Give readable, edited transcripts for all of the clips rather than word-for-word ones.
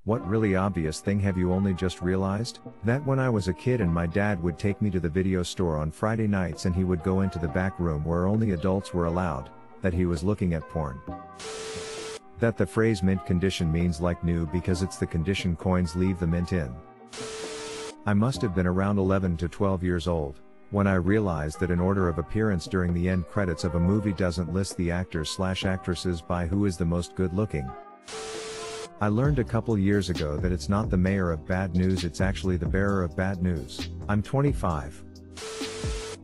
What really obvious thing have you only just realized? That when I was a kid and my dad would take me to the video store on Friday nights and he would go into the back room where only adults were allowed, that he was looking at porn. That the phrase mint condition means like new because it's the condition coins leave the mint in. I must have been around 11 to 12 years old when I realized that an order of appearance during the end credits of a movie doesn't list the actors/actresses by who is the most good looking. I learned a couple years ago that it's not the mayor of bad news, it's actually the bearer of bad news. I'm 25.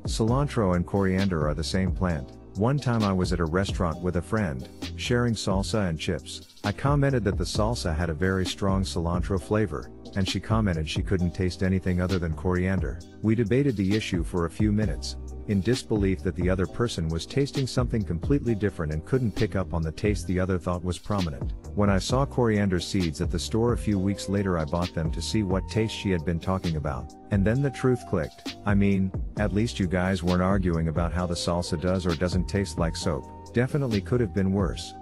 Cilantro and coriander are the same plant. One time I was at a restaurant with a friend, sharing salsa and chips. I commented that the salsa had a very strong cilantro flavor, and she commented she couldn't taste anything other than coriander. We debated the issue for a few minutes, in disbelief that the other person was tasting something completely different and couldn't pick up on the taste the other thought was prominent. When I saw coriander seeds at the store a few weeks later, I bought them to see what taste she had been talking about, and then the truth clicked. I mean, at least you guys weren't arguing about how the salsa does or doesn't taste like soap. Definitely could have been worse.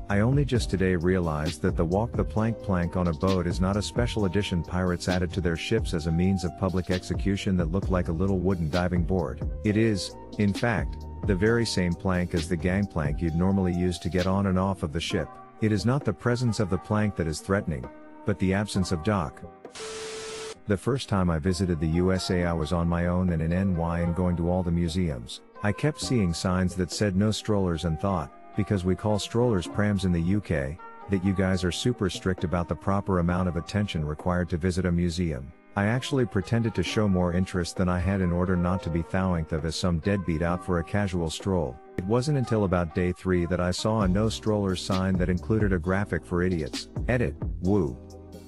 I only just today realized that the walk the plank on a boat is not a special edition pirates added to their ships as a means of public execution that looked like a little wooden diving board. It is, in fact, the very same plank as the gangplank you'd normally use to get on and off of the ship. It is not the presence of the plank that is threatening, but the absence of dock. The first time I visited the USA I was on my own and in NY and going to all the museums. I kept seeing signs that said no strollers and thought, because we call strollers prams in the UK, that you guys are super strict about the proper amount of attention required to visit a museum. I actually pretended to show more interest than I had in order not to be thought of as some deadbeat out for a casual stroll. It wasn't until about day 3 that I saw a no strollers sign that included a graphic for idiots. Edit, woo.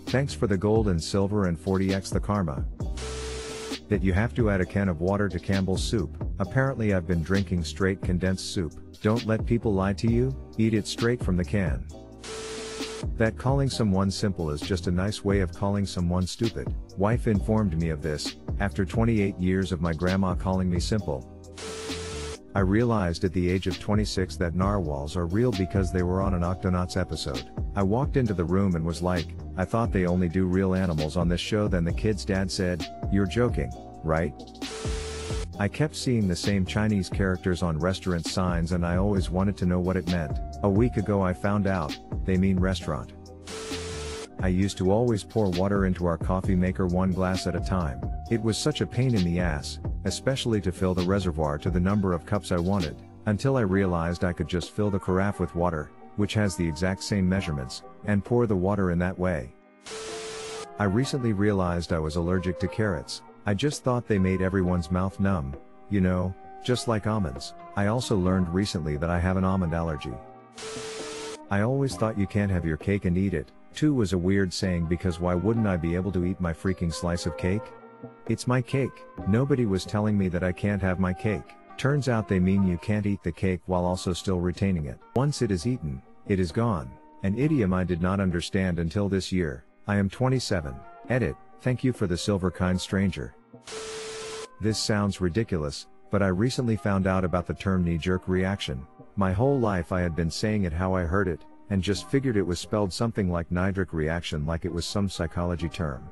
Thanks for the gold and silver and 40x the karma. That you have to add a can of water to Campbell's soup. Apparently I've been drinking straight condensed soup. Don't let people lie to you, eat it straight from the can. That calling someone simple is just a nice way of calling someone stupid. Wife informed me of this, after 28 years of my grandma calling me simple. I realized at the age of 26 that narwhals are real because they were on an Octonauts episode. I walked into the room and was like, I thought they only do real animals on this show. Then the kid's dad said, you're joking, right? I kept seeing the same Chinese characters on restaurant signs and I always wanted to know what it meant. A week ago I found out, they mean restaurant. I used to always pour water into our coffee maker 1 glass at a time. It was such a pain in the ass, especially to fill the reservoir to the number of cups I wanted, until I realized I could just fill the carafe with water, which has the exact same measurements, and pour the water in that way. I recently realized I was allergic to carrots. I just thought they made everyone's mouth numb, you know, just like almonds. I also learned recently that I have an almond allergy. I always thought you can't have your cake and eat it, too was a weird saying because why wouldn't I be able to eat my freaking slice of cake? It's my cake. Nobody was telling me that I can't have my cake. Turns out they mean you can't eat the cake while also still retaining it. Once it is eaten, it is gone. An idiom I did not understand until this year. I am 27. Edit. Thank you for the silver kind stranger. This sounds ridiculous, but I recently found out about the term knee-jerk reaction. My whole life I had been saying it how I heard it, and just figured it was spelled something like knee-jerk reaction, like it was some psychology term.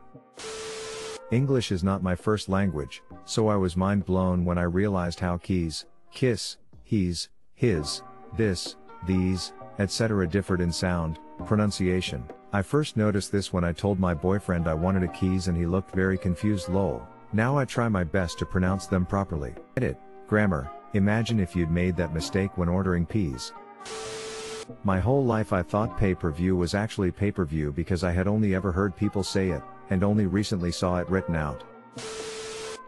English is not my first language, so I was mind blown when I realized how keys, kiss, he's, his, this, these, etc. differed in sound, pronunciation. I first noticed this when I told my boyfriend I wanted a keys and he looked very confused. Lol. Now I try my best to pronounce them properly. Edit. Grammar. Imagine if you'd made that mistake when ordering peas. My whole life I thought pay-per-view was actually pay-per-view because I had only ever heard people say it, and only recently saw it written out.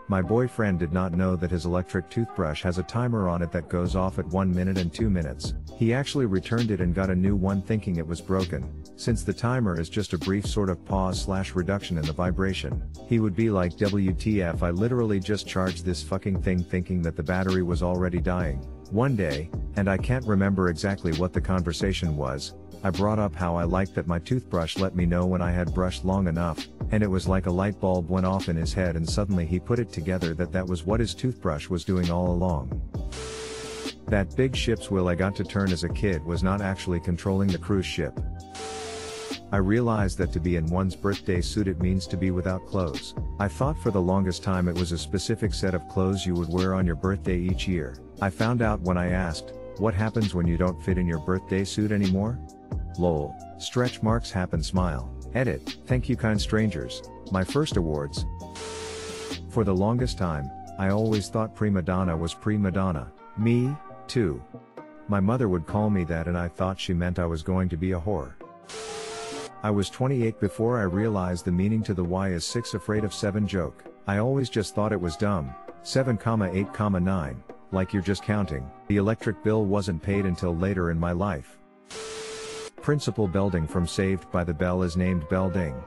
My boyfriend did not know that his electric toothbrush has a timer on it that goes off at 1 minute and 2 minutes. He actually returned it and got a new one thinking it was broken, since the timer is just a brief sort of pause/reduction in the vibration. He would be like, WTF, I literally just charged this fucking thing thinking that the battery was already dying. One day, and I can't remember exactly what the conversation was, I brought up how I liked that my toothbrush let me know when I had brushed long enough, and it was like a light bulb went off in his head and suddenly he put it together that that was what his toothbrush was doing all along. That big ship's wheel I got to turn as a kid was not actually controlling the cruise ship. I realized that to be in one's birthday suit it means to be without clothes. I thought for the longest time it was a specific set of clothes you would wear on your birthday each year. I found out when I asked, what happens when you don't fit in your birthday suit anymore? Lol. Stretch marks happen smile. Edit. Thank you kind strangers. My first awards. For the longest time, I always thought prima donna was pre-Madonna. Me, too. My mother would call me that and I thought she meant I was going to be a whore. I was 28 before I realized the meaning to the why is 6 afraid of 7 joke. I always just thought it was dumb. 7, 8, 9. Like you're just counting. The electric bill wasn't paid until later in my life. Principal Belding from Saved by the Bell is named Belding.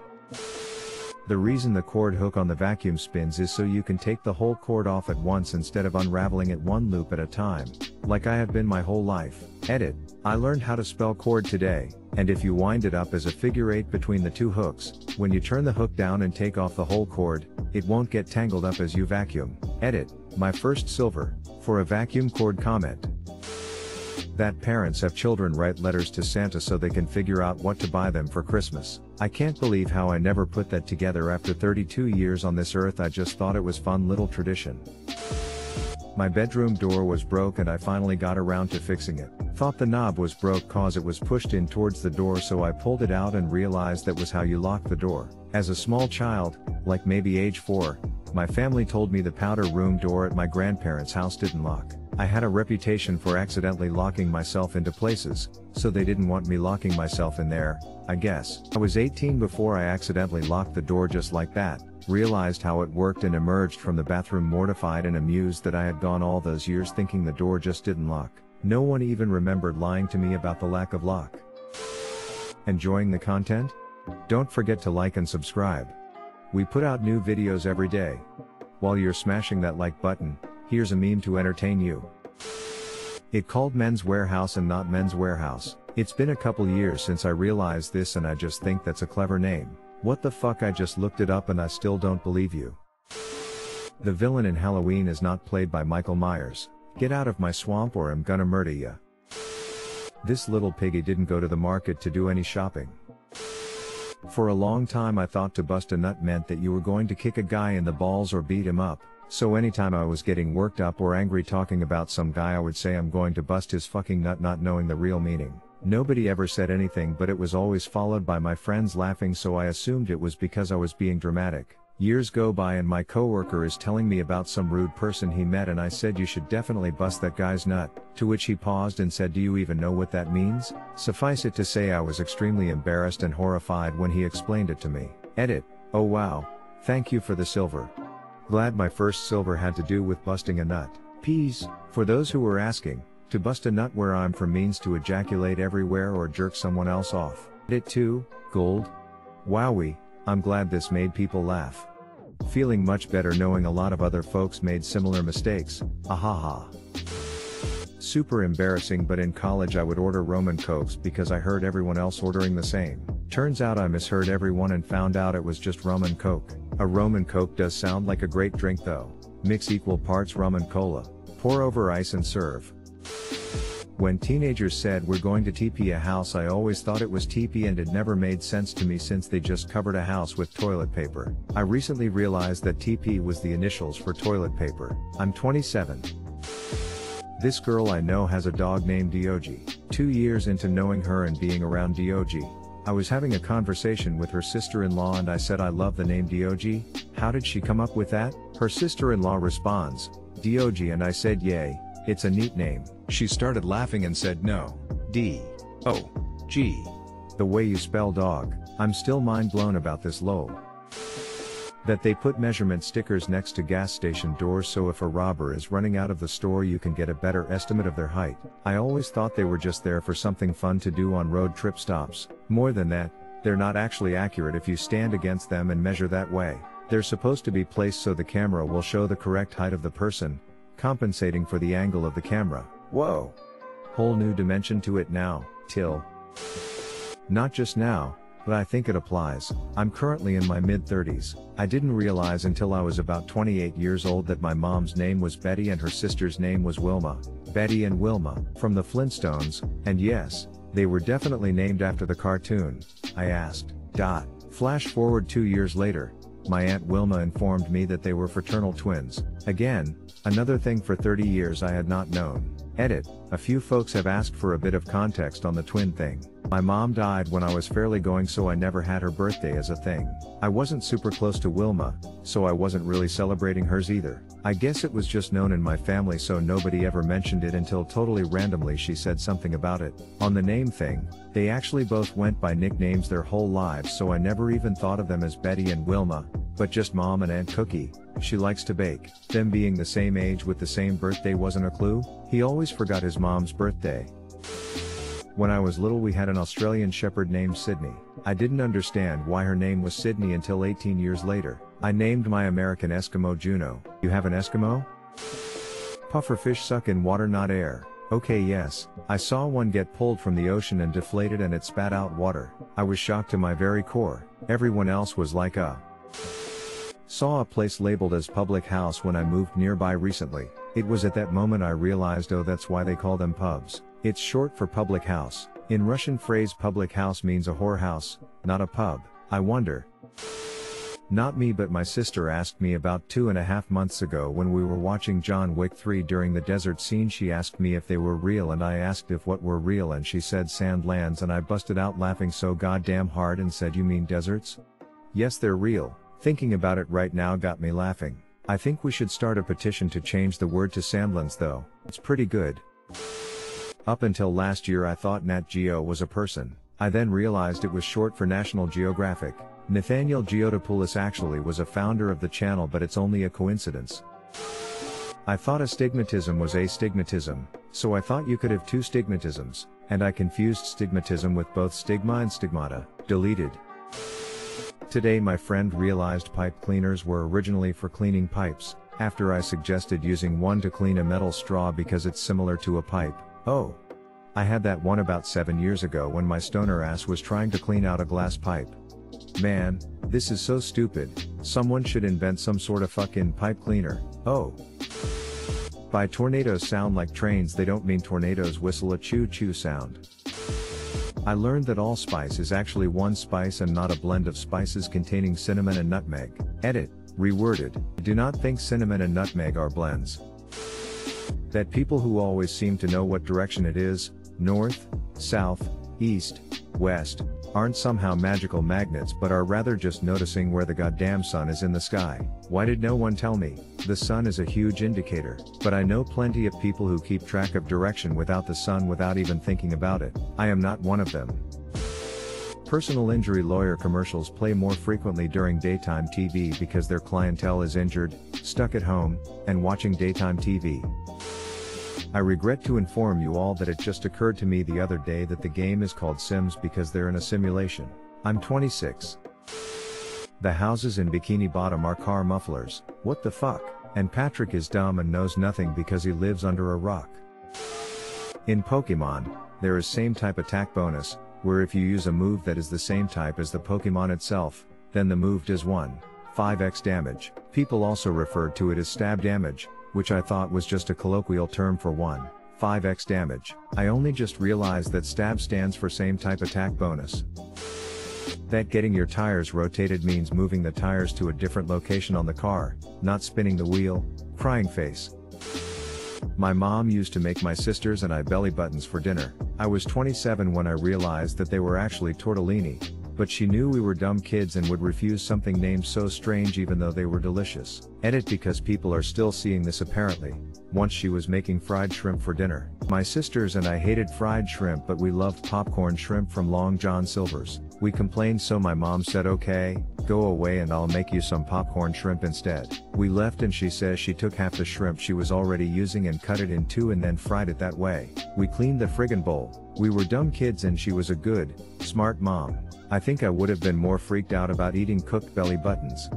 The reason the cord hook on the vacuum spins is so you can take the whole cord off at once instead of unraveling it one loop at a time, like I have been my whole life. Edit. I learned how to spell cord today, and if you wind it up as a figure 8 between the 2 hooks, when you turn the hook down and take off the whole cord, it won't get tangled up as you vacuum. Edit. My first silver, for a vacuum cord comment. That parents have children write letters to Santa so they can figure out what to buy them for Christmas. I can't believe how I never put that together after 32 years on this earth. I just thought it was fun little tradition. My bedroom door was broke and I finally got around to fixing it. Thought the knob was broke cause it was pushed in towards the door, so I pulled it out and realized that was how you lock the door. As a small child, like maybe age 4, my family told me the powder room door at my grandparents' house didn't lock. I had a reputation for accidentally locking myself into places, so they didn't want me locking myself in there, I guess. I was 18 before I accidentally locked the door just like that, realized how it worked and emerged from the bathroom mortified and amused that I had gone all those years thinking the door just didn't lock. No one even remembered lying to me about the lack of lock. Enjoying the content? Don't forget to like and subscribe. We put out new videos every day. While you're smashing that like button, here's a meme to entertain you. It called Men's Warehouse and not Men's Warehouse. It's been a couple years since I realized this and I just think that's a clever name. What the fuck, I just looked it up and I still don't believe you. The villain in Halloween is not played by Michael Myers. Get out of my swamp or I'm gonna murder ya. This little piggy didn't go to the market to do any shopping. For a long time I thought to bust a nut meant that you were going to kick a guy in the balls or beat him up. So anytime I was getting worked up or angry talking about some guy I would say I'm going to bust his fucking nut, not knowing the real meaning. Nobody ever said anything but it was always followed by my friends laughing, so I assumed it was because I was being dramatic. Years go by and my coworker is telling me about some rude person he met and I said you should definitely bust that guy's nut, to which he paused and said, do you even know what that means? Suffice it to say I was extremely embarrassed and horrified when he explained it to me. Edit. Oh wow. Thank you for the silver. Glad my first silver had to do with busting a nut. Peas. For those who were asking, to bust a nut where I'm from means to ejaculate everywhere or jerk someone else off. Edit 2. Gold. Wowie. I'm glad this made people laugh. Feeling much better knowing a lot of other folks made similar mistakes. Ahaha. Super embarrassing, but in college I would order rum and cokes because I heard everyone else ordering the same. Turns out I misheard everyone and found out it was just rum and coke. A rum and coke does sound like a great drink though. Mix equal parts rum and cola. Pour over ice and serve. When teenagers said we're going to TP a house, I always thought it was TP and it never made sense to me since they just covered a house with toilet paper. I recently realized that TP was the initials for toilet paper. I'm 27. This girl I know has a dog named Dog. 2 years into knowing her and being around Dog, I was having a conversation with her sister-in-law and I said I love the name Dog. How did she come up with that? Her sister-in-law responds, Dog, and I said yay, it's a neat name. She started laughing and said no. D-O-G. The way you spell dog. I'm still mind blown about this lol. That they put measurement stickers next to gas station doors so if a robber is running out of the store you can get a better estimate of their height. I always thought they were just there for something fun to do on road trip stops. More than that, they're not actually accurate if you stand against them and measure that way. They're supposed to be placed so the camera will show the correct height of the person, compensating for the angle of the camera. Whoa. Whole new dimension to it now, till. Not just now, but I think it applies. I'm currently in my mid-30s. I didn't realize until I was about 28 years old that my mom's name was Betty and her sister's name was Wilma. Betty and Wilma, from the Flintstones, and yes, They were definitely named after the cartoon, I asked. Flash forward 2 years later, my Aunt Wilma informed me that they were fraternal twins. Again, another thing for 30 years I had not known. Edit, a few folks have asked for a bit of context on the twin thing. My mom died when I was fairly going, so I never had her birthday as a thing. I wasn't super close to Wilma, so I wasn't really celebrating hers either. I guess it was just known in my family, so nobody ever mentioned it until totally randomly she said something about it. On the name thing, they actually both went by nicknames their whole lives, so I never even thought of them as Betty and Wilma, but just Mom and Aunt Cookie. She likes to bake. Them being the same age with the same birthday wasn't a clue. He always forgot his mom's birthday. When I was little, we had an Australian Shepherd named Sydney. I didn't understand why her name was Sydney until 18 years later. I named my American Eskimo Juno. You have an Eskimo? Pufferfish suck in water, not air. Okay, yes. I saw one get pulled from the ocean and deflated and it spat out water. I was shocked to my very core. Everyone else was like, Saw a place labeled as public house when I moved nearby recently. It was at that moment I realized, oh, that's why they call them pubs. It's short for public house. In Russian phrase, public house means a whorehouse, not a pub. I wonder. Not me, but my sister asked me about 2.5 months ago when we were watching John Wick 3 during the desert scene. She asked me if they were real and I asked if what were real, and she said sand lands, and I busted out laughing so goddamn hard and said, you mean deserts? Yes, they're real. Thinking about it right now got me laughing. I think we should start a petition to change the word to sandlands though. It's pretty good. Up until last year I thought Nat Geo was a person. I then realized it was short for National Geographic. Nathaniel Geotopoulos actually was a founder of the channel, but it's only a coincidence. I thought astigmatism was astigmatism, so I thought you could have two stigmatisms, and I confused stigmatism with both stigma and stigmata. Deleted. Today my friend realized pipe cleaners were originally for cleaning pipes, after I suggested using one to clean a metal straw because it's similar to a pipe. Oh. I had that one about 7 years ago when my stoner ass was trying to clean out a glass pipe. Man, this is so stupid. Someone should invent some sort of fucking pipe cleaner. Oh. By tornadoes sound like trains, they don't mean tornadoes whistle a choo-choo sound. I learned that allspice is actually one spice and not a blend of spices containing cinnamon and nutmeg. Edit, reworded. Do not think cinnamon and nutmeg are blends. That people who always seem to know what direction it is, north, south, east, west, aren't somehow magical magnets but are rather just noticing where the goddamn sun is in the sky. Why did no one tell me? The sun is a huge indicator, but I know plenty of people who keep track of direction without the sun without even thinking about it. I am not one of them. Personal injury lawyer commercials play more frequently during daytime TV because their clientele is injured, stuck at home, and watching daytime TV. I regret to inform you all that it just occurred to me the other day that the game is called Sims because they're in a simulation. I'm 26. The houses in Bikini Bottom are car mufflers. What the fuck? And Patrick is dumb and knows nothing because he lives under a rock. In Pokemon, there is same type attack bonus, where if you use a move that is the same type as the Pokemon itself, then the move does 1/5x damage. People also referred to it as stab damage, which I thought was just a colloquial term for 1/5x damage. I only just realized that stab stands for same type attack bonus. That getting your tires rotated means moving the tires to a different location on the car, not spinning the wheel. Crying face. My mom used to make my sisters and I belly buttons for dinner. I was 27 when I realized that they were actually tortellini, but she knew we were dumb kids and would refuse something named so strange even though they were delicious. Edit, because people are still seeing this apparently. Once she was making fried shrimp for dinner. My sisters and I hated fried shrimp, but we loved popcorn shrimp from Long John Silver's. We complained, so my mom said, okay, go away and I'll make you some popcorn shrimp instead. We left and she says she took half the shrimp she was already using and cut it in two and then fried it that way. We cleaned the friggin' bowl. We were dumb kids and she was a good, smart mom. I think I would have been more freaked out about eating cooked belly buttons.